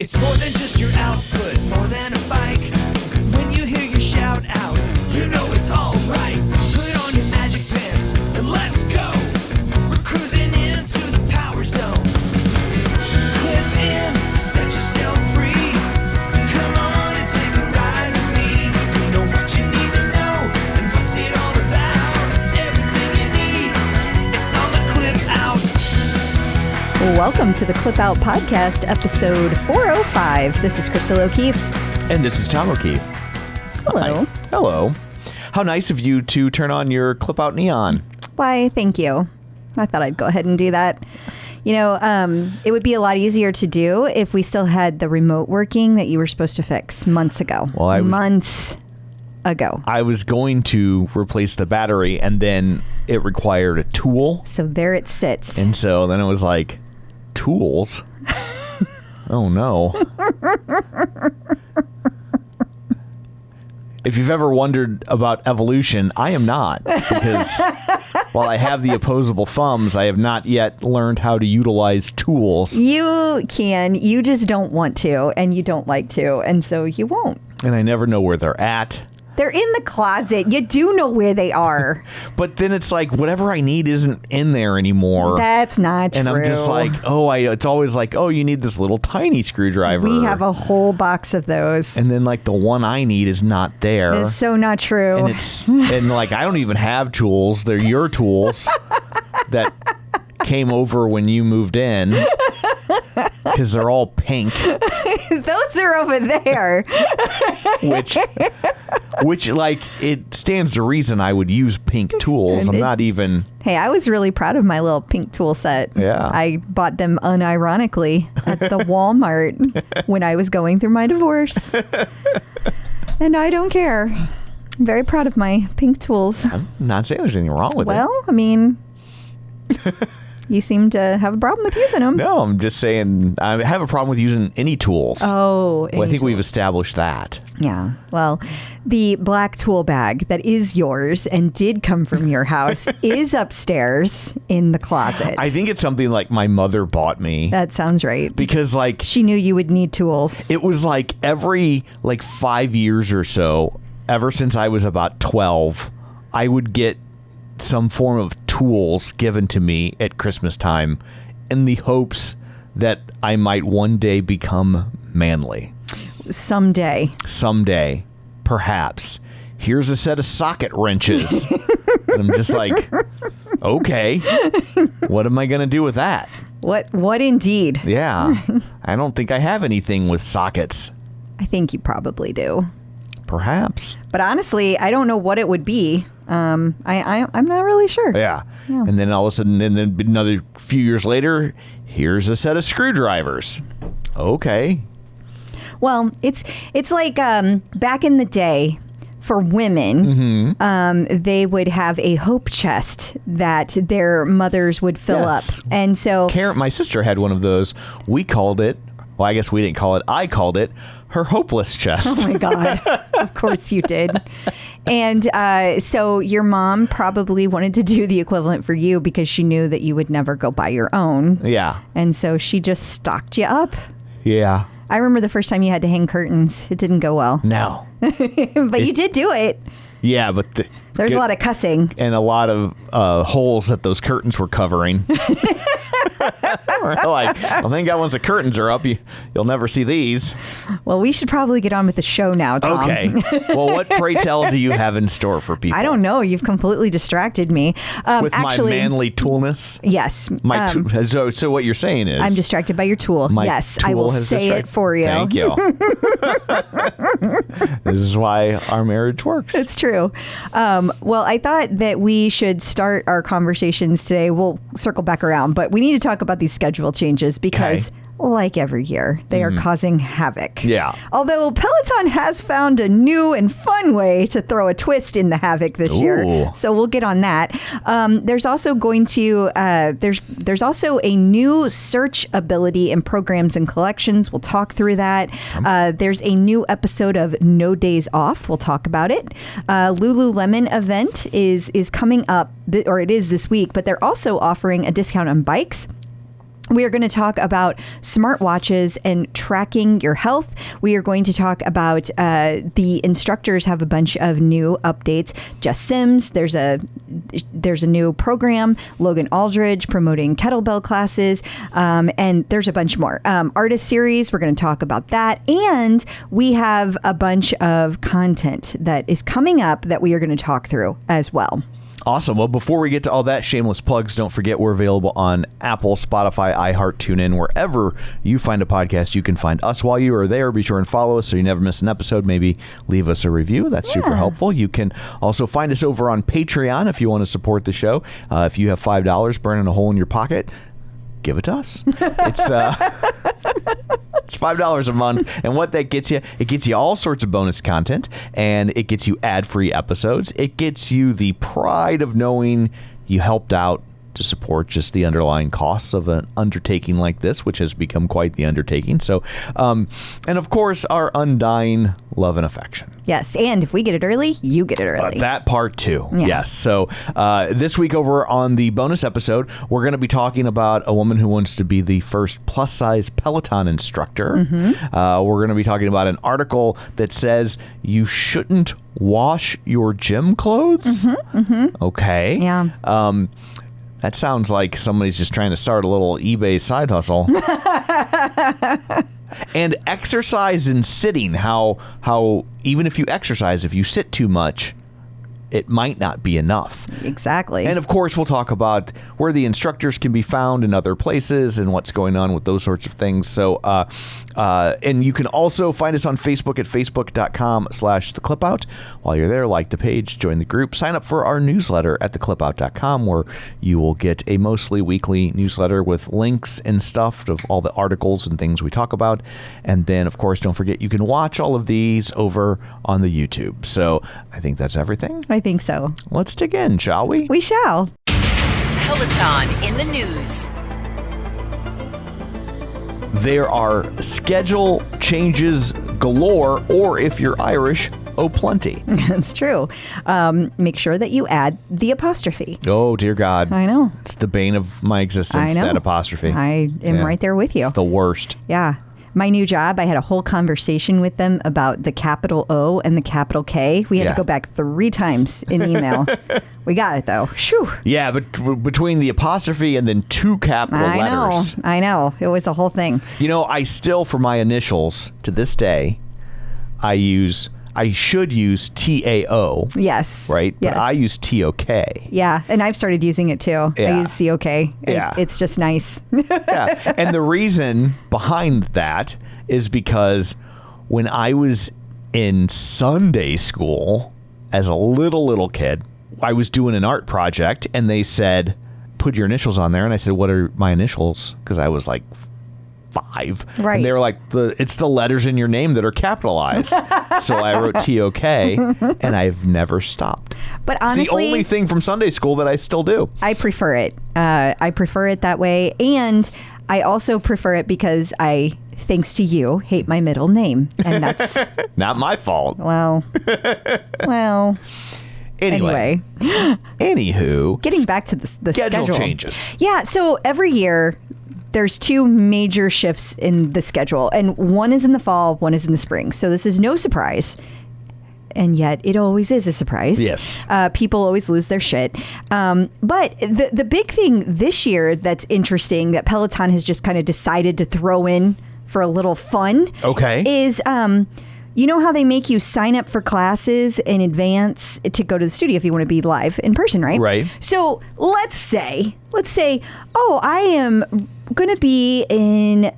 It's more than just your output, more than a bike. When you hear your shout out, you know it's all right. Put on your magic pants and let's go. We're cruising into the power zone. Clip in, set yourself free. Come on and take a ride with me. Know what you need to know and what's it all about. Everything you need, it's on the Clip Out. Welcome to the Clip Out Podcast, episode 405. This is Crystal O'Keefe. And this is Tom O'Keefe. Hello. Hi. Hello. How nice of you to turn on your Clip Out neon. Why, thank you. I thought I'd go ahead and do that. You know, it would be a lot easier to do if we still had the remote working that you were supposed to fix months ago. Well, months ago. I was going to replace the battery, and then it required a tool. So there it sits. And so then it was like, tools? Oh, no. If you've ever wondered about evolution, I am not. Because while I have the opposable thumbs, I have not yet learned how to utilize tools. You can. You just don't want to, and you don't like to, and so you won't. And I never know where they're at. They're in the closet. You do know where they are. But then it's like, whatever I need isn't in there anymore. That's not true. And I'm just like, it's always like, you need this little tiny screwdriver. We have a whole box of those. And then like the one I need is not there. It's so not true. And like, I don't even have tools. They're your tools that came over when you moved in. Because they're all pink. Those are over there. Which like, it stands to reason I would use pink tools. I'm not even... Hey, I was really proud of my little pink tool set. Yeah. I bought them unironically at the Walmart when I was going through my divorce. And I don't care. I'm very proud of my pink tools. I'm not saying there's anything wrong with it. Well, I mean... You seem to have a problem with using them. No, I'm just saying I have a problem with using any tools. Oh, well, I think we've established that. Yeah. Well, the black tool bag that is yours and did come from your house is upstairs in the closet. I think it's something like my mother bought me. That sounds right. Because like... She knew you would need tools. It was like every 5 years or so, ever since I was about 12, I would get some form of tools given to me at Christmas time in the hopes that I might one day become manly. Someday, perhaps. Here's a set of socket wrenches. And I'm just like, okay, what am I going to do with that? What indeed? Yeah, I don't think I have anything with sockets. I think you probably do. Perhaps. But honestly, I don't know what it would be. I'm not really sure. Yeah. And then all of a sudden, and then another few years later, here's a set of screwdrivers. Okay. Well, it's like back in the day for women, they would have a hope chest that their mothers would fill up. And so Karen, my sister had one of those. We called it, well, I guess we didn't call it, I called it her hopeless chest. Oh my God. Of course you did. And so your mom probably wanted to do the equivalent for you because she knew that you would never go buy your own. Yeah. And so she just stocked you up. Yeah. I remember the first time you had to hang curtains. It didn't go well. No. But you did do it. Yeah, but... There's a lot of cussing. And a lot of holes that those curtains were covering. Like, well, thank God once the curtains are up, you'll never see these. Well, we should probably get on with the show now, Tom. Okay. Well, what, pray tell, do you have in store for people? I don't know. You've completely distracted me. With my manly toolness? Yes. So what you're saying is... I'm distracted by your tool. Yes, I will say it for you. Thank you. This is why our marriage works. It's true. Well, I thought that we should start our conversations today. We'll circle back around, but we need to talk about these schedule changes because, like every year, they are causing havoc. Yeah. Although Peloton has found a new and fun way to throw a twist in the havoc this year, so we'll get on that. There's also going to there's also a new search ability in programs and collections. We'll talk through that. There's a new episode of No Days Off. We'll talk about it. Lululemon event is coming up, or it is this week, but they're also offering a discount on bikes. We are going to talk about smartwatches and tracking your health. We are going to talk about the instructors have a bunch of new updates. Jess Sims, there's a new program. Logan Aldridge promoting kettlebell classes, and there's a bunch more. Artist series, we're going to talk about that. And we have a bunch of content that is coming up that we are going to talk through as well. Awesome. Well, before we get to all that, shameless plugs, don't forget we're available on Apple, Spotify, iHeart, TuneIn, wherever you find a podcast. You can find us while you are there. Be sure and follow us so you never miss an episode. Maybe leave us a review. That's super helpful. You can also find us over on Patreon if you want to support the show. If you have $5 burning a hole in your pocket, give it to us. It's $5 a month, and what that gets you, it gets you all sorts of bonus content, and it gets you ad-free episodes. It gets you the pride of knowing you helped out to support just the underlying costs of an undertaking like this, which has become quite the undertaking. So, and of course, our undying love and affection. Yes, and if we get it early, you get it early. That part too. Yeah. Yes. So this week over on the bonus episode, we're going to be talking about a woman who wants to be the first plus-size Peloton instructor. Mm-hmm. We're going to be talking about an article that says you shouldn't wash your gym clothes. Mm-hmm. Mm-hmm. Okay. Yeah. That sounds like somebody's just trying to start a little eBay side hustle. And exercise and sitting, how even if you exercise, if you sit too much, it might not be enough. Exactly. And of course, we'll talk about where the instructors can be found in other places and what's going on with those sorts of things. So, and you can also find us on Facebook at facebook.com/theclipout. While you're there, like the page, join the group, sign up for our newsletter at theclipout.com, where you will get a mostly weekly newsletter with links and stuff of all the articles and things we talk about. And then, of course, don't forget you can watch all of these over on the YouTube. So I think that's everything. I think so. Let's dig in, shall we? We shall. Peloton in the news. There are schedule changes galore, or if you're Irish, oh plenty. That's true. Make sure that you add the apostrophe. Oh, dear God. I know. It's the bane of my existence, I know. that apostrophe. I am right there with you. It's the worst. Yeah. My new job, I had a whole conversation with them about the capital O and the capital K. We had to go back 3 times in email. We got it, though. Shoo. Yeah, but between the apostrophe and then 2 capital letters. I know. It was a whole thing. You know, I still, for my initials, to this day, I should use TAO. Yes. Right? Yes. But I use TOK. Yeah, and I've started using it too. Yeah. I use COK. Yeah. It's just nice. Yeah. And the reason behind that is because when I was in Sunday school as a little kid, I was doing an art project and they said, put your initials on there. And I said, what are my initials? Because I was like 5. Right. And they were like, it's the letters in your name that are capitalized. So I wrote TOK and I've never stopped. But honestly, it's the only thing from Sunday school that I still do. I prefer it. I prefer it that way. And I also prefer it because I, thanks to you, hate my middle name. And that's not my fault. Well. Anyway. Anywho. Getting back to the schedule changes. Yeah. So every year, there's 2 major shifts in the schedule, and one is in the fall, one is in the spring. So this is no surprise. And yet it always is a surprise. Yes. People always lose their shit. But the big thing this year that's interesting that Peloton has just kind of decided to throw in for a little fun. Okay. Is, you know how they make you sign up for classes in advance to go to the studio if you want to be live in person, right? Right. So let's say, oh, I'm going to be in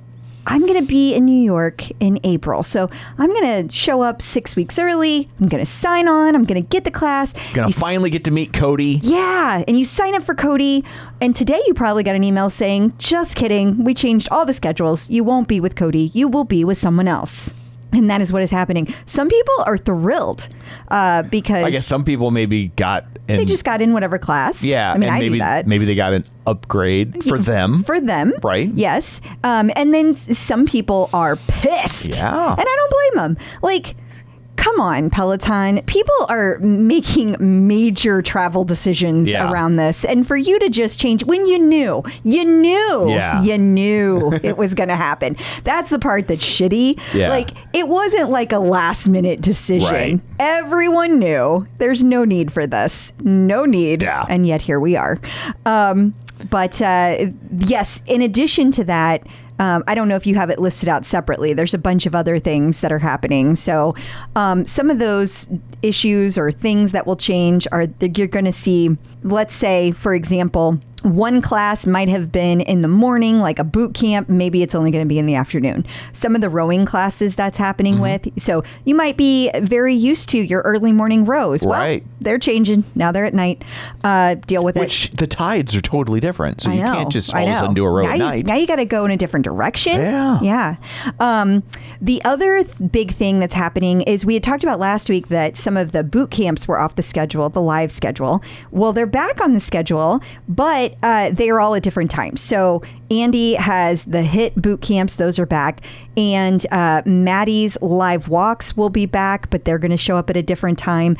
New York in April. So I'm going to show up 6 weeks early. I'm going to sign on. I'm going to get the class. Going to finally get to meet Cody. Yeah. And you sign up for Cody. And today you probably got an email saying, just kidding. We changed all the schedules. You won't be with Cody. You will be with someone else. And that is what is happening. Some people are thrilled because... I guess some people maybe they just got in whatever class. Yeah. I mean, and I do that. Maybe they got an upgrade for them. For them. Right. Yes. And then some people are pissed. Yeah. And I don't blame them. Like, come on, Peloton. People are making major travel decisions around this. And for you to just change when you knew it was going to happen. That's the part that's shitty. Yeah. Like, it wasn't like a last minute decision. Right. Everyone knew there's no need for this. No need. Yeah. And yet here we are. But yes, in addition to that, I don't know if you have it listed out separately. There's a bunch of other things that are happening. So some of those issues or things that will change are that you're going to see, let's say, for example, one class might have been in the morning, like a boot camp. Maybe it's only going to be in the afternoon. Some of the rowing classes that's happening with. So you might be very used to your early morning rows. Right. Well, they're changing. Now they're at night. Deal with Which the tides are totally different. So you can't just all of a sudden do a row at night. Now you got to go in a different direction. Yeah. The other big thing that's happening is we had talked about last week that some of the boot camps were off the schedule, the live schedule. Well, they're back on the schedule, but they are all at different times. So Andy has the HIIT boot camps. Those are back. And Maddie's live walks will be back, but they're going to show up at a different time.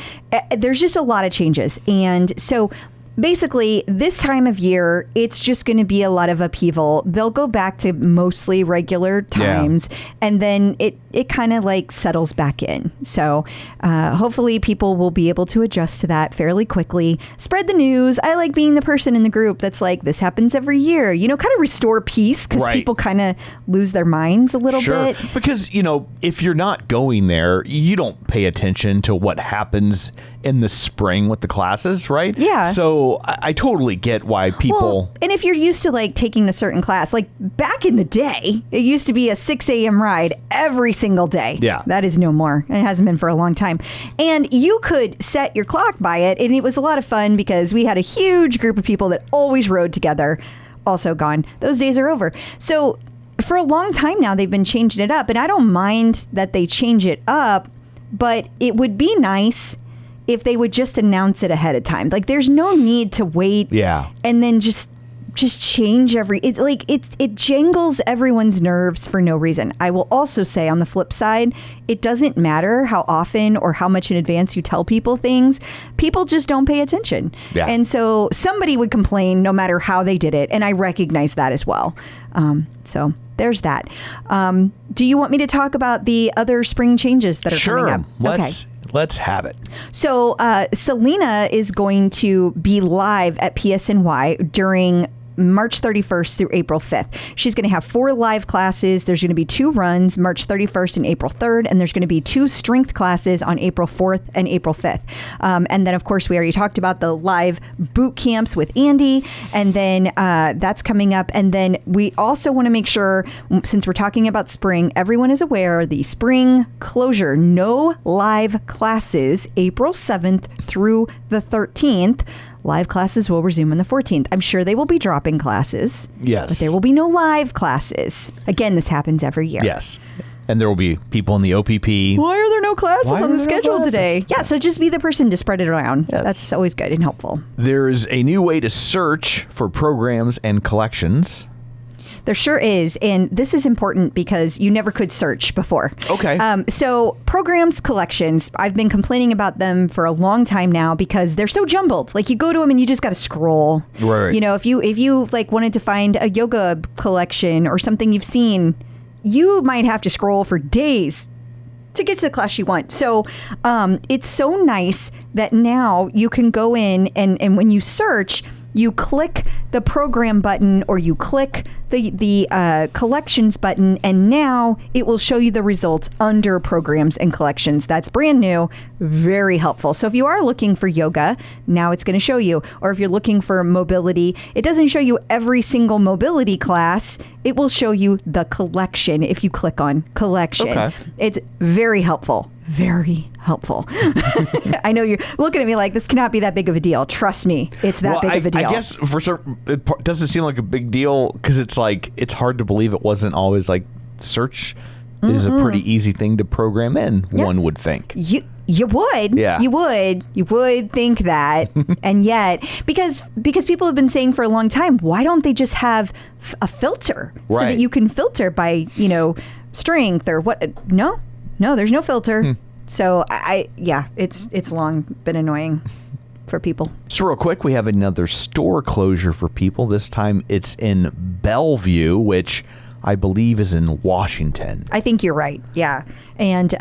There's just a lot of changes. And so basically, this time of year, it's just going to be a lot of upheaval. They'll go back to mostly regular times, and then it kind of like settles back in. So hopefully people will be able to adjust to that fairly quickly. Spread the news. I like being the person in the group that's like, this happens every year. You know, kind of restore peace because people kind of lose their minds a little bit. Because, you know, if you're not going there, you don't pay attention to what happens in the spring with the classes, right? Yeah. So I totally get why people... Well, and if you're used to like taking a certain class, like back in the day, it used to be a 6 a.m. ride every single day. Yeah. That is no more. And it hasn't been for a long time. And you could set your clock by it. And it was a lot of fun because we had a huge group of people that always rode together. Also gone. Those days are over. So for a long time now, they've been changing it up. And I don't mind that they change it up, but it would be nice if they would just announce it ahead of time. Like, there's no need to wait and then just change it jangles everyone's nerves for no reason. I will also say, on the flip side, it doesn't matter how often or how much in advance you tell people things. People just don't pay attention. Yeah. And so somebody would complain no matter how they did it. And I recognize that as well. So there's that. Do you want me to talk about the other spring changes that are coming up? Let's have it. So Selena is going to be live at PSNY during March 31st through April 5th. She's going to have 4 live classes. There's going to be 2 runs, March 31st and April 3rd, and there's going to be 2 strength classes on April 4th and April 5th. And then, of course, we already talked about the live boot camps with Andy, and then that's coming up. And then we also want to make sure, since we're talking about spring, everyone is aware the spring closure, no live classes, April 7th through the 13th. Live classes will resume on the 14th. I'm sure they will be dropping classes. Yes. But there will be no live classes. Again, this happens every year. Yes. And there will be people in the OPP. Why are there no classes on the schedule today? Yeah, so just be the person to spread it around. Yes. That's always good and helpful. There's a new way to search for programs and collections. There sure is. And this is important because you never could search before. Okay. So programs, collections, I've been complaining about them for a long time now because they're so jumbled. Like, you go to them and you just got to scroll. Right. You know, if you like wanted to find a yoga collection or something you've seen, you might have to scroll for days to get to the class you want. So it's so nice that now you can go in and when you search, you click the program button or you click the collections button, and now it will show you the results under programs and collections. That's brand new, very helpful. So if you are looking for yoga, now it's going to show you. Or if you're looking for mobility, it doesn't show you every single mobility class. It will show you the collection if you click on collection. Okay. It's very helpful. Very helpful. I know you're looking at me like this cannot be that big of a deal. Trust me, it's that big of a deal. I guess for certain, it doesn't seem like a big deal because it's like, it's hard to believe it wasn't always like search is a pretty easy thing to program in, one would think. You would. Yeah. You would think that. And yet, because people have been saying for a long time, why don't they just have a filter so that you can filter by, strength or what? No, there's no filter. So it's long been annoying for people. So real quick, we have another store closure for people. This time it's in Bellevue, which I believe is in Washington. I think you're right. Yeah. And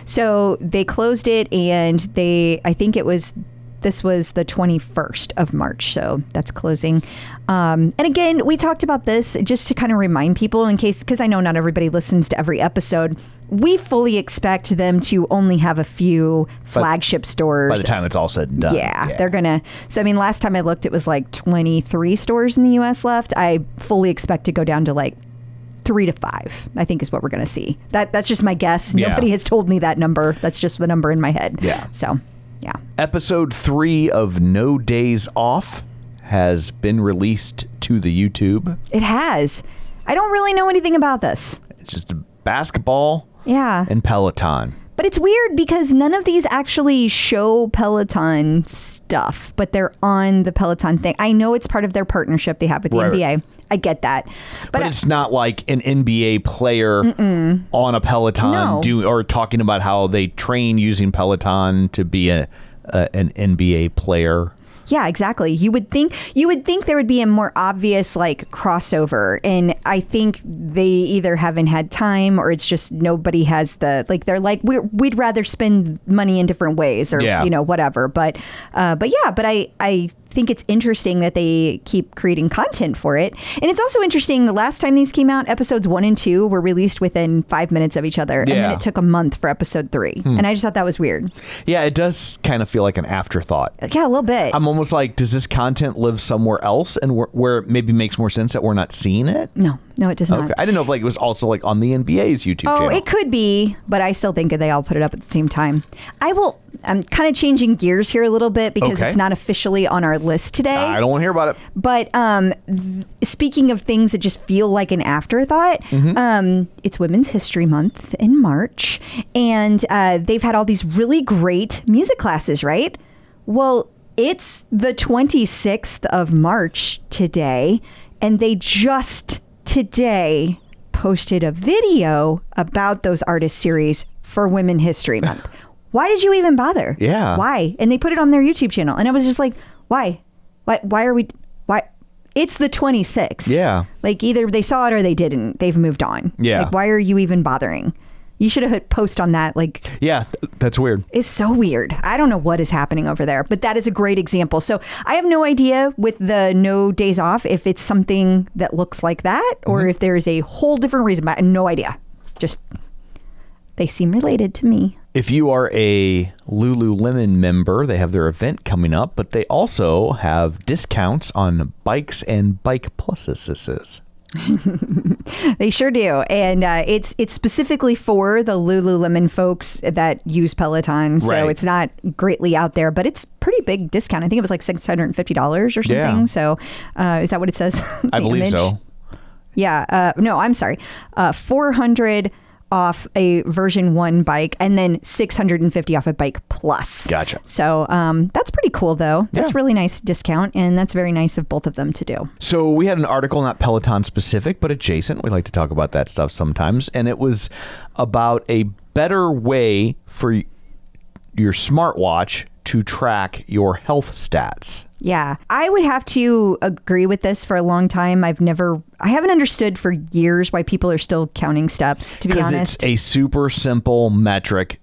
so they closed it, and this was the 21st of March, so that's closing. And again, we talked about this just to kind of remind people in case, because I know not everybody listens to every episode. We fully expect them to only have a few flagship stores. By the time it's all said and done. Yeah, they're going to. So, I mean, last time I looked, it was like 23 stores in the U.S. left. I fully expect to go down to like 3 to 5, I think is what we're going to see. That's just my guess. Yeah. Nobody has told me that number. That's just the number in my head. Yeah. So, yeah. Episode 3 of No Days Off has been released to the YouTube. It has. I don't really know anything about this. It's just basketball and Peloton. But it's weird because none of these actually show Peloton stuff, but they're on the Peloton thing. I know it's part of their partnership they have with the NBA. I get that. But it's not like an NBA player on a Peloton or talking about how they train using Peloton to be an NBA player. Yeah, exactly. You would think there would be a more obvious like crossover, and I think they either haven't had time or it's just nobody has the like. They're like we'd rather spend money in different ways or whatever. But I think it's interesting that they keep creating content for it, and it's also interesting. The last time these came out, episodes 1 and 2 were released within 5 minutes of each other, and then it took a month for episode 3, and I just thought that was weird. Yeah, it does kind of feel like an afterthought. Yeah, a little bit. I'm almost like, does this content live somewhere else, and where it maybe makes more sense that we're not seeing it? No, it does not. Okay. I didn't know if it was also like on the NBA's YouTube channel. Oh, it could be, but I still think that they all put it up at the same time. I'm kind of changing gears here a little bit because it's not officially on our list today. I don't want to hear about it. But speaking of things that just feel like an afterthought, it's Women's History Month in March, and they've had all these really great music classes, right? Well, it's the 26th of March today, and they just today posted a video about those artist series for Women's History Month. Why did you even bother? Yeah. Why? And they put it on their YouTube channel, and I was just like, why? Why are we? Why? It's the 26th. Yeah. Like either they saw it or they didn't. They've moved on. Yeah. Like why are you even bothering? You should have hit post on that. Like, yeah, that's weird. It's so weird. I don't know what is happening over there, but that is a great example. So I have no idea with the No Days Off if it's something that looks like that or if there's a whole different reason. But I have no idea. Just they seem related to me. If you are a Lululemon member, they have their event coming up, but they also have discounts on bikes and bike pluses. They sure do, and it's specifically for the Lululemon folks that use Peloton, so it's not greatly out there, but it's pretty big discount. I think it was like $650 or something. Yeah. So is that what it says? I believe so. Yeah. No, I'm sorry. 400 off a version 1 bike and then 650 off a bike plus. Gotcha. So that's pretty cool though. That's really nice discount, and that's very nice of both of them to do. So we had an article, not Peloton specific, but adjacent. We like to talk about that stuff sometimes. And it was about a better way for your smartwatch to track your health stats. Yeah, I would have to agree with this for a long time. I haven't understood for years why people are still counting steps, to be honest. It's a super simple metric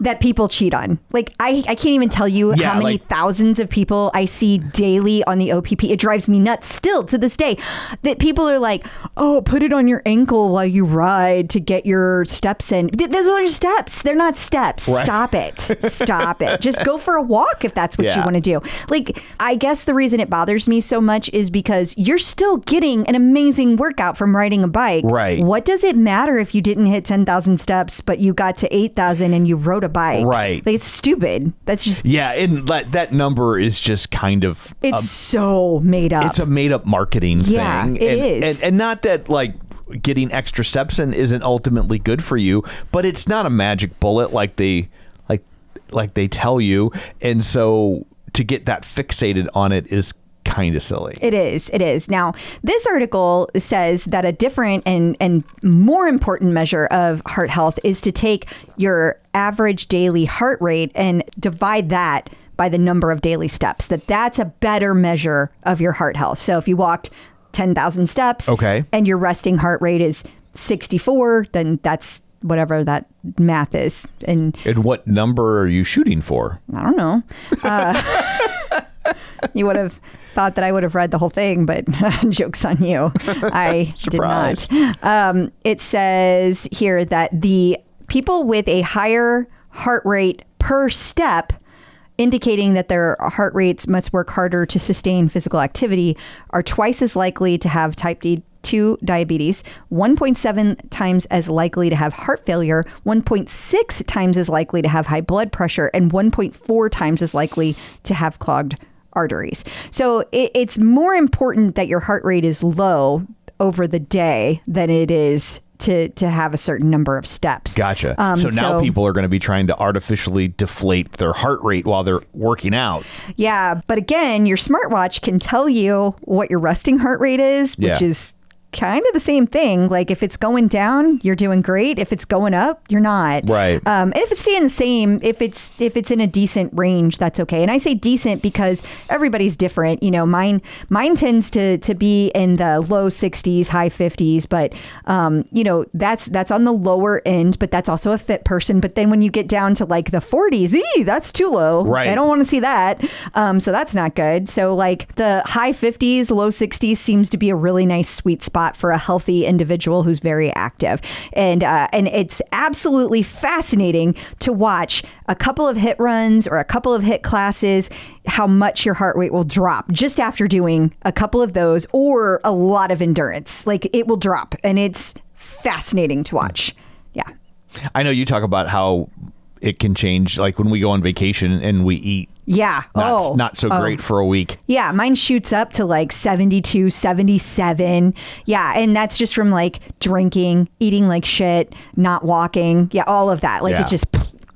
that people cheat on. Like, I can't even tell you how many thousands of people I see daily on the OPP. It drives me nuts still to this day that people are like, oh, put it on your ankle while you ride to get your steps in. Those are steps. They're not steps. Right. Stop it. Stop it. Just go for a walk if that's what you want to do. Like, I guess the reason it bothers me so much is because you're still getting an amazing workout from riding a bike. Right. What does it matter if you didn't hit 10,000 steps, but you got to 8,000 and you rode a bike? Right. Like, it's stupid. That's just... Yeah, and that number is just kind of... It's so made up. It's a made up marketing thing. It is. And not that, like, getting extra steps in isn't ultimately good for you, but it's not a magic bullet like they tell you. And so to get that fixated on it is kind of silly. It is. Now, this article says that a different and more important measure of heart health is to take your average daily heart rate and divide that by the number of daily steps. That's a better measure of your heart health. So if you walked 10,000 steps and your resting heart rate is 64, then that's whatever that math is. And what number are you shooting for? I don't know. You would have thought that I would have read the whole thing, but joke's on you. I did not. It says here that the people with a higher heart rate per step, indicating that their heart rates must work harder to sustain physical activity, are twice as likely to have type 2 diabetes, 1.7 times as likely to have heart failure, 1.6 times as likely to have high blood pressure, and 1.4 times as likely to have clogged arteries. So it's more important that your heart rate is low over the day than it is to have a certain number of steps. Gotcha. So now people are going to be trying to artificially deflate their heart rate while they're working out. Yeah. But again, your smartwatch can tell you what your resting heart rate is, which is kind of the same thing. Like if it's going down, you're doing great. If it's going up, you're not. Right. And if it's staying the same, if it's in a decent range, that's okay. And I say decent because everybody's different. You know, mine tends to be in the low 60s, high 50s, but you know, that's on the lower end, but that's also a fit person. But then when you get down to like the 40s, that's too low. Right. I don't want to see that. So that's not good. So like the high 50s, low 60s seems to be a really nice sweet spot for a healthy individual who's very active. And it's absolutely fascinating to watch a couple of HIIT runs or a couple of HIIT classes, how much your heart rate will drop just after doing a couple of those or a lot of endurance. Like it will drop, and it's fascinating to watch. Yeah. I know you talk about how it can change, like when we go on vacation and we eat. Yeah. Not so great for a week. Yeah. Mine shoots up to like 72, 77. Yeah. And that's just from like drinking, eating like shit, not walking. Yeah. All of that. Like it just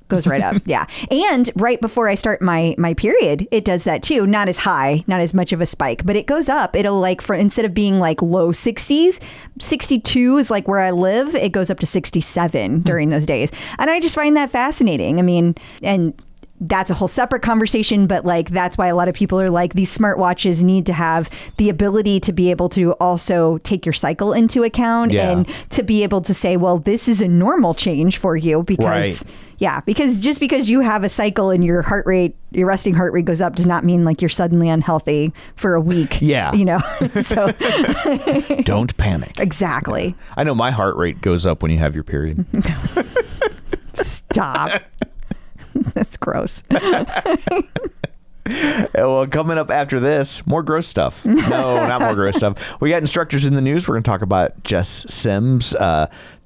goes right up. Yeah. And right before I start my period, it does that too. Not as high, not as much of a spike, but it goes up. It'll like, instead of being like low 60s, 62 is like where I live. It goes up to 67 during those days. And I just find that fascinating. I mean, and that's a whole separate conversation, but like that's why a lot of people are like, these smartwatches need to have the ability to be able to also take your cycle into account and to be able to say, well, this is a normal change for you because because just because you have a cycle and your heart rate, your resting heart rate goes up does not mean like you're suddenly unhealthy for a week. Yeah. You know, so don't panic. Exactly. I know my heart rate goes up when you have your period. Stop. That's gross. Well, coming up after this, more gross stuff. No, not more gross stuff. We got instructors in the news. We're going to talk about Jess Sims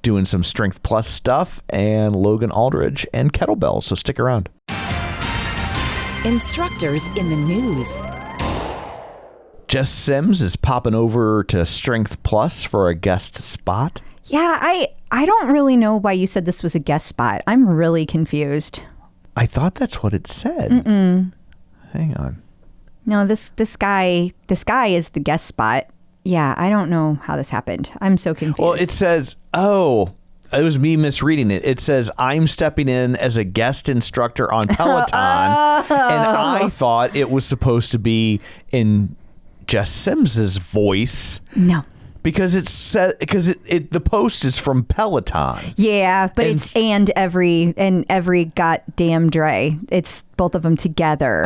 doing some Strength Plus stuff, and Logan Aldridge and kettlebells. So stick around. Instructors in the news. Jess Sims is popping over to Strength Plus for a guest spot. Yeah, I don't really know why you said this was a guest spot. I'm really confused. I thought that's what it said. Mm-mm. Hang on. No, this guy is the guest spot. Yeah, I don't know how this happened. I'm so confused. Well, it says, it was me misreading it. It says, I'm stepping in as a guest instructor on Peloton. And I thought it was supposed to be in Jess Sims's voice. No. Because the post is from Peloton. Yeah, but it's every goddamn Dre. It's both of them together.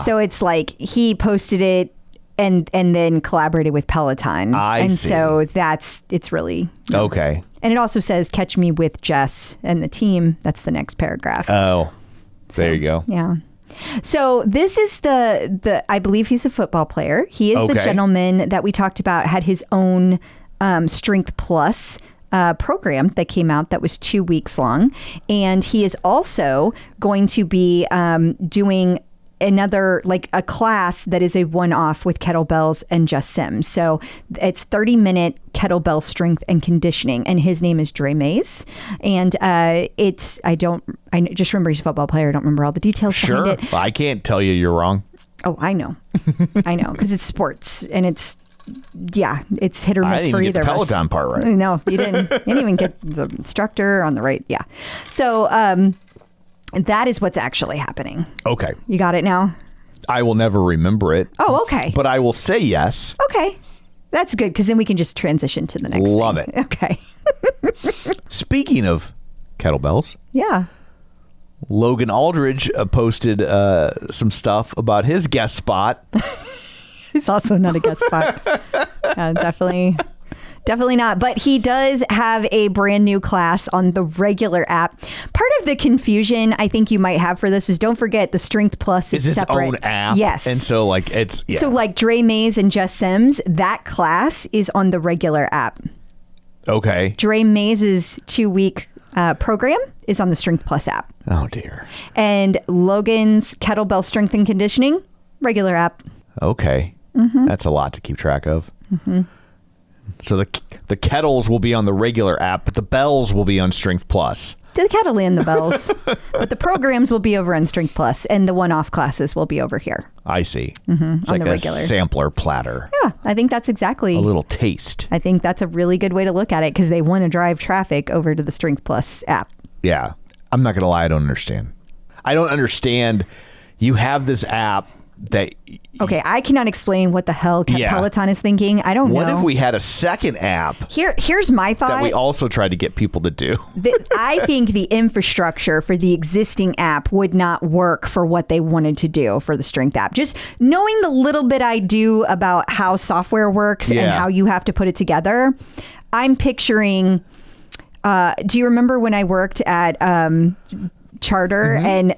So it's like he posted it and then collaborated with Peloton. I see. So it's really okay. And it also says "Catch me with Jess and the team." That's the next paragraph. Oh, there you go. Yeah. So this is the I believe he's a football player. He is the gentleman that we talked about, had his own Strength Plus program that came out that was 2 weeks long. And he is also going to be doing another, like a class that is a one-off with kettlebells and Jess Sims. So it's 30-minute kettlebell strength and conditioning, and his name is Dre Mays. And I just remember he's a football player. I don't remember all the details behind it. I can't tell you're wrong. Oh, I know. I know. Because it's sports and it's hit or miss for either of us. I didn't get the Peloton part right. No, you didn't. You didn't even get the instructor on the right. Yeah. So that is what's actually happening. Okay. You got it now? I will never remember it. Oh, okay. But I will say yes. Okay. That's good because then we can just transition to the next thing. Love it. Okay. Speaking of kettlebells. Yeah. Logan Aldridge posted some stuff about his guest spot. He's also not a guest spot. Definitely not. But he does have a brand new class on the regular app. Part of the confusion I think you might have for this is don't forget the Strength Plus is its separate. own app. Yes. And so like it's So like Dre Mays and Jess Sims, that class is on the regular app. Okay. Dre Mays' 2-week program is on the Strength Plus app. Oh dear. And Logan's kettlebell strength and conditioning, regular app. Okay. Mm-hmm. That's a lot to keep track of. Mm-hmm. So the kettles will be on the regular app, but the bells will be on Strength Plus. The kettle and the bells. But the programs will be over on Strength Plus, and the one-off classes will be over here. I see. Mm-hmm, It's on like the a regular sampler platter. Yeah, I think that's exactly. A little taste. I think that's a really good way to look at it because they want to drive traffic over to the Strength Plus app. Yeah. I'm not going to lie. I don't understand. I don't understand. You have this app that... Okay, I cannot explain what the hell Peloton is thinking. I don't know. What if we had a second app Here's my thought. that we also tried to get people to do? I think the infrastructure for the existing app would not work for what they wanted to do for the Strength app. Just knowing the little bit I do about how software works and how you have to put it together, I'm picturing... do you remember when I worked at... Charter and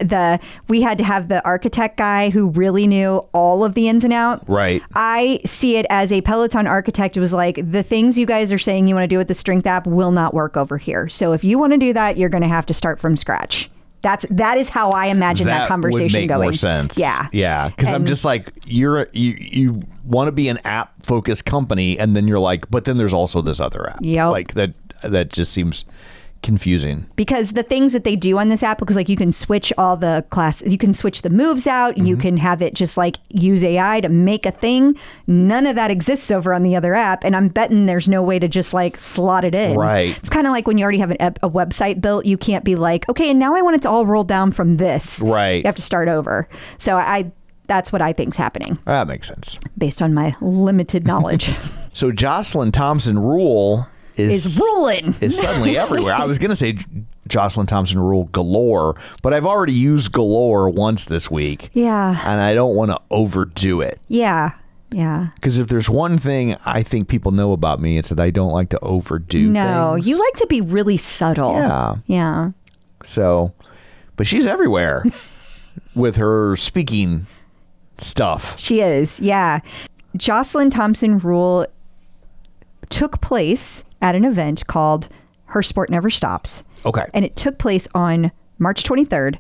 we had to have the architect guy who really knew all of the ins and outs. Right. I see it as a Peloton architect was like, the things you guys are saying you want to do with the Strength app will not work over here. So if you want to do that, you're going to have to start from scratch. That is how I imagine that conversation would make going. More sense. Yeah. Yeah. Because I'm just like, you want to be an app focused company, and then you're like, but then there's also this other app. Yep. Like that just seems confusing because the things that they do on this app, because like you can switch all the classes, you can switch the moves out, you can have it just like use AI to make a thing. None of that exists over on the other app, and I'm betting there's no way to just like slot it in. Right. It's kind of like when you already have a website built, you can't be like, okay, and now I want it to all roll down from this. Right. You have to start over. So that's what I think's happening that makes sense based on my limited knowledge. So Joslyn Thompson Rule is ruling. Is suddenly everywhere. I was going to say Joslyn Thompson Rule Galore, but I've already used Galore once this week. Yeah. And I don't want to overdo it. Yeah. Yeah. Because if there's one thing I think people know about me, it's that I don't like to overdo things. You like to be really subtle. Yeah. Yeah. So, but she's everywhere with her speaking stuff. She is. Yeah. Joslyn Thompson Rule took place at an event called Her Sport Never Stops. Okay. And it took place on March 23rd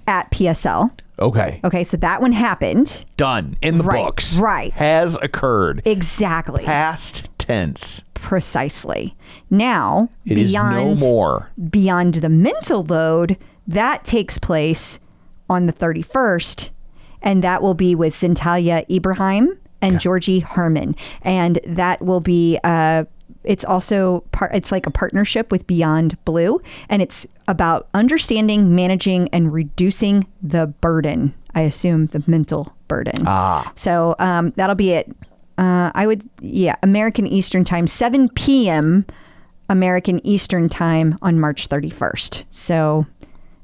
at PSL. Okay. Okay, so that one happened. Done. In the books. Right. Has occurred. Exactly. Past tense. Precisely. Now, it is no more. Beyond the mental load, that takes place on the 31st, and that will be with Zintalia Ibrahim and Georgie Herman. And that will be... it's also it's like a partnership with Beyond Blue, and it's about understanding, managing, and reducing the burden. I assume the mental burden. So that'll be at American Eastern Time, 7 p.m. American Eastern Time on March 31st. So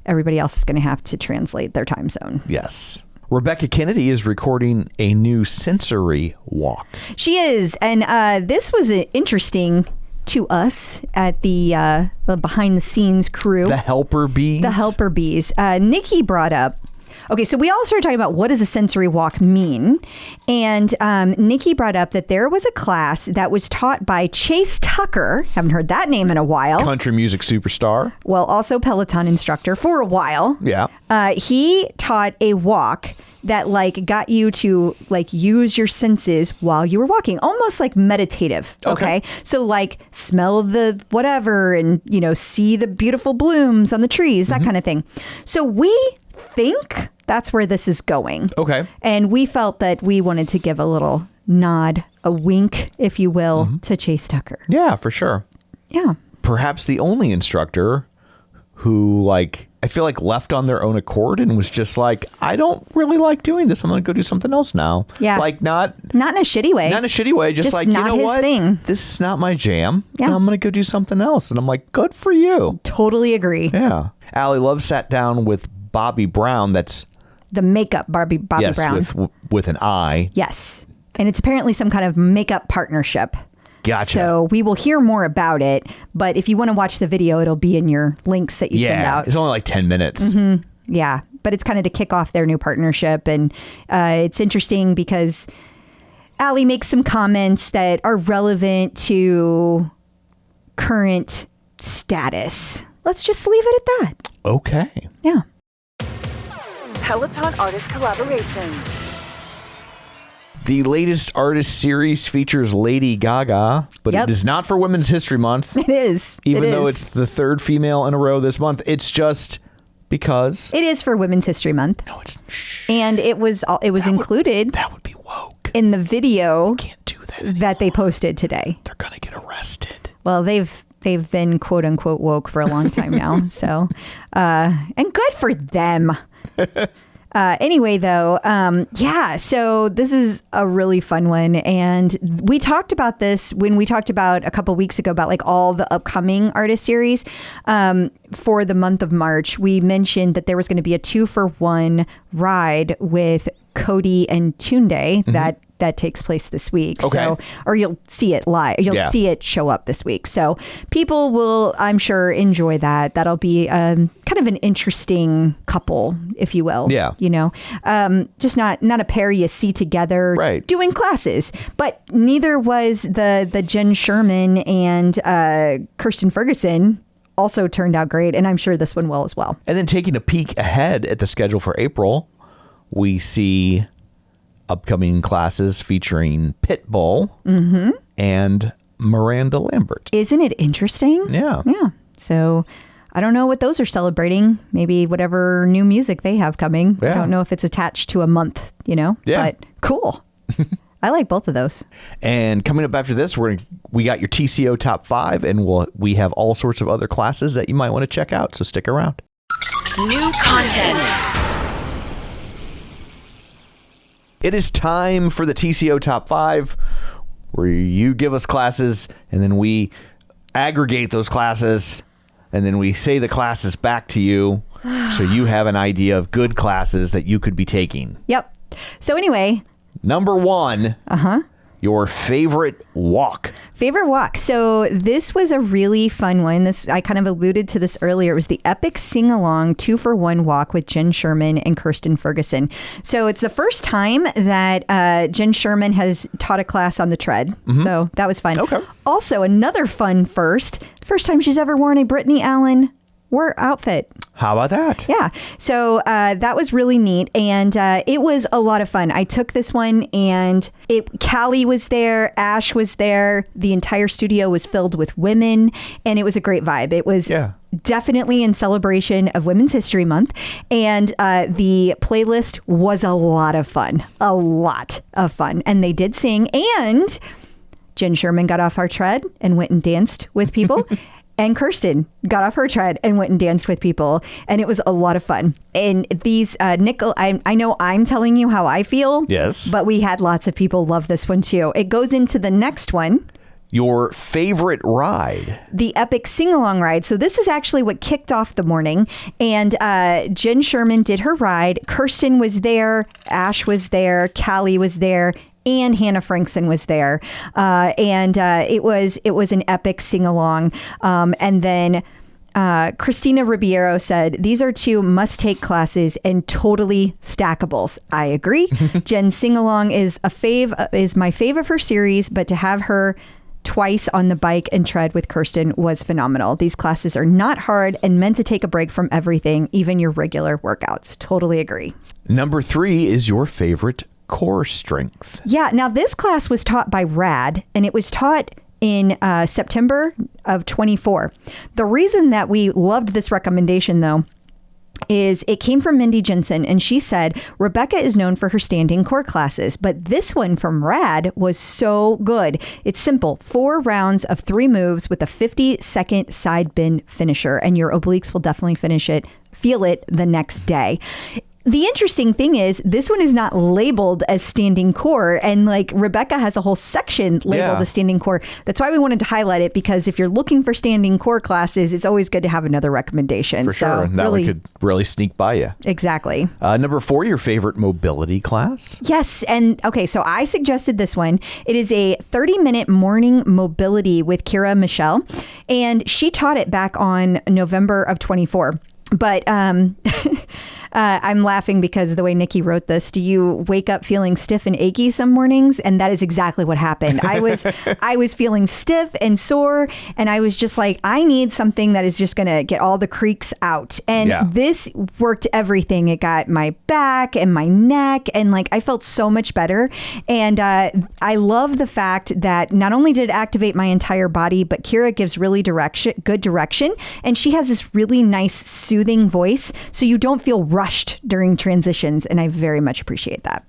everybody else is going to have to translate their time zone. Yes. Rebecca Kennedy is recording a new sensory walk. She is. And this was interesting to us at the behind the scenes crew. The helper bees. The helper bees. Nikki brought up. Okay, so we all started talking about what does a sensory walk mean? And Nikki brought up that there was a class that was taught by Chase Tucker. Haven't heard that name in a while. Country music superstar. Well, also Peloton instructor for a while. Yeah. He taught a walk that like got you to like use your senses while you were walking, almost like meditative. Okay. So like smell the whatever and, see the beautiful blooms on the trees, that kind of thing. So we think That's where this is going. Okay. And we felt that we wanted to give a little nod, a wink, if you will, to Chase Tucker. Yeah, for sure. Yeah. Perhaps the only instructor who, like, I feel like left on their own accord and was just like, I don't really like doing this. I'm going to go do something else now. Yeah. Like, not in a shitty way. Not in a shitty way. Just like, not you know his what? thing. This is not my jam. Yeah. And I'm going to go do something else. And I'm like, good for you. Totally agree. Yeah. Allie Love sat down with Bobby Brown. That's the makeup Bobby yes, Brown. with an I. Yes. And it's apparently some kind of makeup partnership. Gotcha. So we will hear more about it. But if you want to watch the video, it'll be in your links that you send out. It's only like 10 minutes. Yeah. But it's kind of to kick off their new partnership. And it's interesting because Allie makes some comments that are relevant to current status. Let's just leave it at that. Okay. Yeah. Peloton artist collaborations. The latest artist series features Lady Gaga, but Yep. it is not for Women's History Month. It is. Even though it's the third female in a row this month. It's just because. It is for Women's History Month. No, it's. And it was included That would be woke. in the video Can't do that anymore. that they posted today. They're going to get arrested. Well, they've been quote unquote woke for a long time now. So, and good for them. Anyway, though, yeah, so this is a really fun one. And we talked about this when we talked about a couple weeks ago about like all the upcoming artist series for the month of March. We mentioned that there was going to be a 2-for-1 ride with Cody and Tunde that takes place this week. Okay. So, or you'll see it live. You'll see it show up this week. So people will, I'm sure, enjoy that. That'll be kind of an interesting couple, if you will. Yeah. You know, just not a pair you see together doing classes. But neither was the Jen Sherman and Kirsten Ferguson. Also turned out great. And I'm sure this one will as well. And then taking a peek ahead at the schedule for April, we see upcoming classes featuring Pitbull and Miranda Lambert. Isn't it interesting? Yeah. Yeah. So I don't know what those are celebrating. Maybe whatever new music they have coming. Yeah. I don't know if it's attached to a month, you know? Yeah. But cool. I like both of those. And coming up after this, we got your TCO top 5, and we have all sorts of other classes that you might want to check out. So stick around. New content. It is time for the TCO top 5, where you give us classes and then we aggregate those classes and then we say the classes back to you so you have an idea of good classes that you could be taking. Yep. So anyway. Number 1. Your favorite walk. Favorite walk. So this was a really fun one. I kind of alluded to this earlier. It was the epic sing-along 2-for-1 walk with Jen Sherman and Kirsten Ferguson. So it's the first time that Jen Sherman has taught a class on the tread. So that was fun. Okay. Also, another fun first time she's ever worn a Brittany Allen outfit. How about that? Yeah. So that was really neat. And it was a lot of fun. I took this one and Callie was there. Ash was there. The entire studio was filled with women. And it was a great vibe. It was definitely in celebration of Women's History Month. And the playlist was a lot of fun. A lot of fun. And they did sing. And Jen Sherman got off our tread and went and danced with people. And Kirsten got off her tread and went and danced with people. And it was a lot of fun. And these, Nickel, I know I'm telling you how I feel. Yes. But we had lots of people love this one too. It goes into the next one. Your favorite ride. The epic sing-along ride. So this is actually what kicked off the morning. And Jen Sherman did her ride. Kirsten was there. Ash was there. Callie was there. And Hannah Frankson was there. And it was an epic sing-along. And then Christina Ribeiro said, these are 2 must-take classes and totally stackables. I agree. Jen's sing-along is my fave of her series, but to have her twice on the bike and tread with Kirsten was phenomenal. These classes are not hard and meant to take a break from everything, even your regular workouts. Totally agree. Number 3 is your favorite core strength. Yeah. Now this class was taught by Rad, and it was taught in September of 24. The reason that we loved this recommendation, though, it came from Mindy Jensen, and she said, Rebecca is known for her standing core classes, but this one from Rad was so good. It's simple, 4 rounds of 3 moves with a 50-second side bend finisher, and your obliques will definitely feel it the next day. The interesting thing is this one is not labeled as standing core, and like Rebecca has a whole section labeled as standing core. That's why we wanted to highlight it, because if you're looking for standing core classes, it's always good to have another recommendation. For sure. That one could really sneak by you. Exactly. Number 4, your favorite mobility class? Yes. And okay, so I suggested this one. It is a 30-minute morning mobility with Kira Michelle, and she taught it back on November of 24. But I'm laughing because of the way Nikki wrote this. Do you wake up feeling stiff and achy some mornings? And that is exactly what happened. I was feeling stiff and sore, and I was just like, I need something that is just going to get all the creaks out. And this worked everything. It got my back and my neck, and like I felt so much better. And I love the fact that not only did it activate my entire body, but Kira gives really good direction, and she has this really nice soothing voice, so you don't feel rushed during transitions, and I very much appreciate that.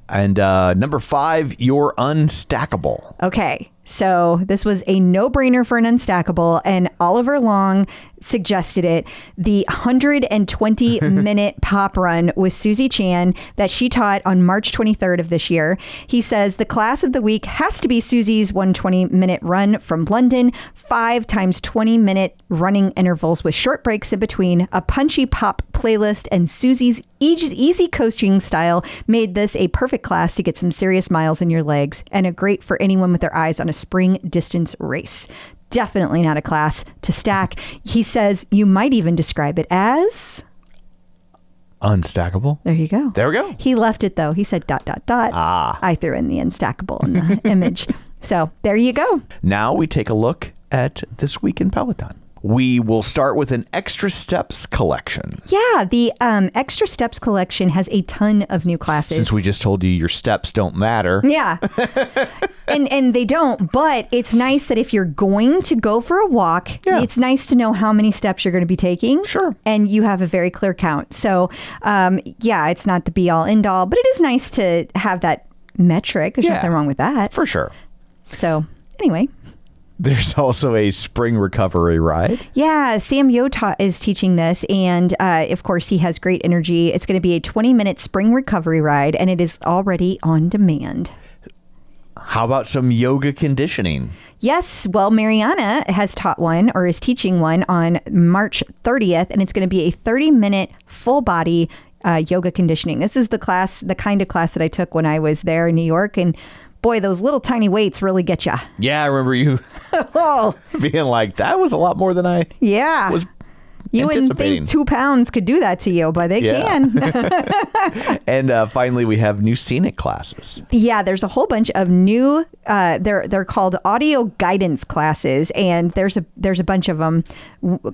And number 5, your unstackable. Okay, so this was a no-brainer for an unstackable, and Oliver Long suggested it, the 120-minute pop run with Susie Chan that she taught on March 23rd of this year. He says the class of the week has to be Susie's 120-minute run from London, 5 times 20-minute running intervals with short breaks in between, a punchy pop playlist, and Susie's easy coaching style made this a perfect class to get some serious miles in your legs, and a great for anyone with their eyes on a spring distance race. Definitely not a class to stack. He says you might even describe it as unstackable. There you go. There we go. He left it though. He said ... I threw in the unstackable in the image. So there you go. Now we take a look at This Week in Peloton. We will start with an Extra Steps collection. Yeah, the Extra Steps collection has a ton of new classes. Since we just told you your steps don't matter. Yeah. and they don't, but it's nice that if you're going to go for a walk, it's nice to know how many steps you're going to be taking. Sure. And you have a very clear count. So, it's not the be all end all, but it is nice to have that metric. There's nothing wrong with that. For sure. So, anyway. There's also a spring recovery ride. Yeah, Sam Yota is teaching this, and of course he has great energy. It's going to be a 20-minute spring recovery ride, and it is already on demand. How about some yoga conditioning? Yes, well, Mariana has taught one, or is teaching one, on March 30th, and it's going to be a 30-minute full body yoga conditioning. This is the kind of class that I took when I was there in New York, and boy, those little tiny weights really get you. Yeah, I remember you being like, that was a lot more than I was You wouldn't think 2 pounds could do that to you, but they can. And finally, we have new scenic classes. Yeah, there's a whole bunch of new, they're called audio guidance classes, and there's a bunch of them.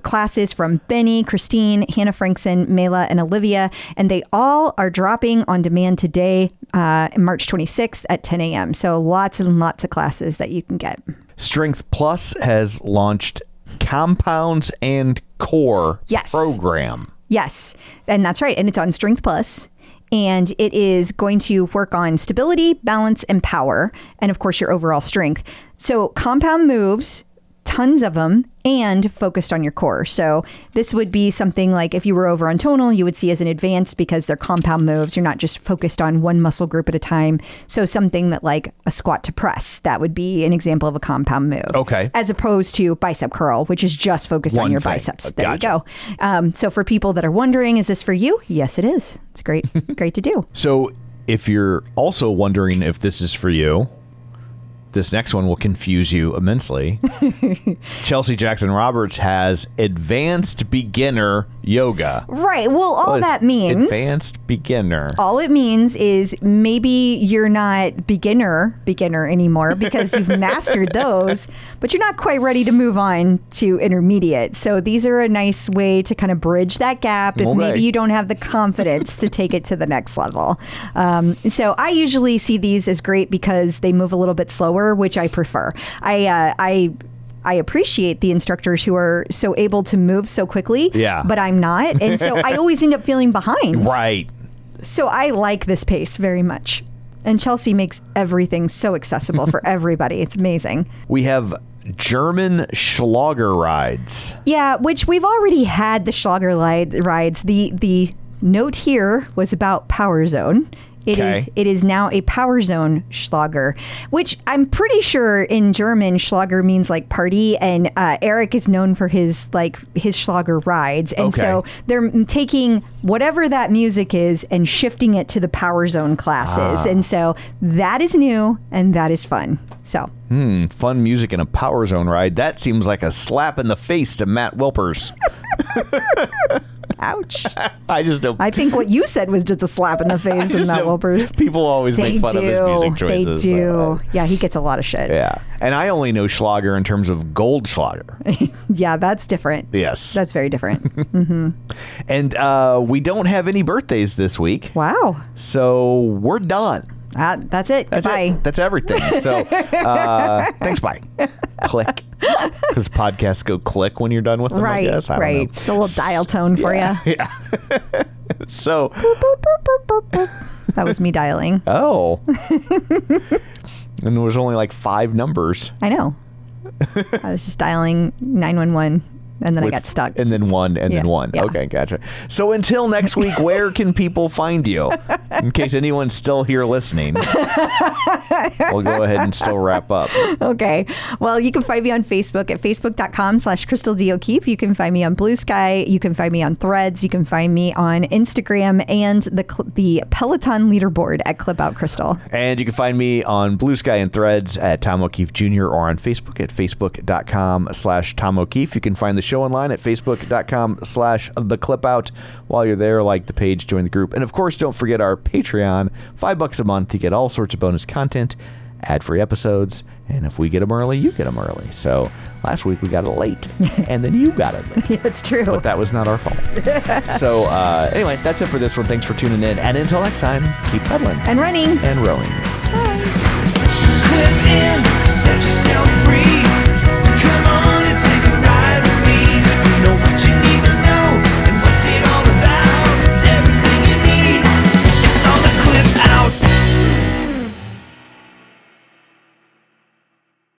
Classes from Benny, Christine, Hannah Frankson, Mela, and Olivia, and they all are dropping on demand today, March 26th at 10 a.m. So lots and lots of classes that you can get. Strength Plus has launched Compounds and Core program. Yes, and that's right. And it's on Strength Plus. And it is going to work on stability, balance, and power. And of course, your overall strength. So compound moves, tons of them, and focused on your core. So this would be something like if you were over on tonal, you would see as an advanced because they're compound moves. You're not just focused on one muscle group at a time. So something that like a squat to press, that would be an example of a compound move. Okay. As opposed to bicep curl, which is just focused on your biceps. There you go. So for people that are wondering, is this for you? Yes, it is. It's great. Great to do. So if you're also wondering if this is for you, this next one will confuse you immensely. Chelsea Jackson Roberts has advanced beginner yoga. Right. Well, all that means advanced beginner. All it means is maybe you're not beginner anymore because you've mastered those, but you're not quite ready to move on to intermediate. So these are a nice way to kind of bridge that gap if maybe you don't have the confidence to take it to the next level. So I usually see these as great because they move a little bit slower, which I prefer. I I appreciate the instructors who are so able to move so quickly. Yeah. But I'm not. And so I always end up feeling behind. Right. So I like this pace very much. And Chelsea makes everything so accessible for everybody. It's amazing. We have German Schlager rides. Yeah, which we've already had the Schlager rides. The note here was about Power Zone. It is now a Power Zone Schlager, which I'm pretty sure in German Schlager means like party, and Eric is known for his Schlager rides, and so they're taking whatever that music is and shifting it to the Power Zone classes, and so that is new and that is fun. So fun music in a Power Zone ride. That seems like a slap in the face to Matt Wilpers. Ouch. I just don't. I think what you said was just a slap in the face to Matt Wilpers. People always make fun of his music choices. They do. Yeah, he gets a lot of shit. Yeah. And I only know Schlager in terms of gold Schlager. Yeah, that's different. Yes. That's very different. And we don't have any birthdays this week. Wow. So we're done. That's it. That's Bye. it. That's everything. So thanks. Bye. Click. Because podcasts go click when you're done with them, I guess. I don't know. The little dial tone for you. Yeah. So. That was me dialing. Oh. And there was only like 5 numbers. I know. I was just dialing 911. And then I got stuck. And then 1 and then 1. Yeah. Okay, gotcha. So until next week, where can people find you? In case anyone's still here listening. We'll go ahead and still wrap up. Okay. Well, you can find me on Facebook at facebook.com/Crystal D. O'Keefe. You can find me on Blue Sky. You can find me on Threads. You can find me on Instagram and the Peloton leaderboard at Clip Out Crystal. And you can find me on Blue Sky and Threads at Tom O'Keefe Jr. or on Facebook at facebook.com/Tom O'Keefe. You can find the show online at facebook.com/theclipout. While you're there, like the page, join the group. And of course, don't forget our Patreon. $5 a month. You get all sorts of bonus content, ad-free episodes. And if we get them early, you get them early. So last week we got it late and then you got it late. Yeah, it's true. But that was not our fault. So anyway, that's it for this one. Thanks for tuning in. And until next time, keep pedaling and running and rowing. Clip in, set yourself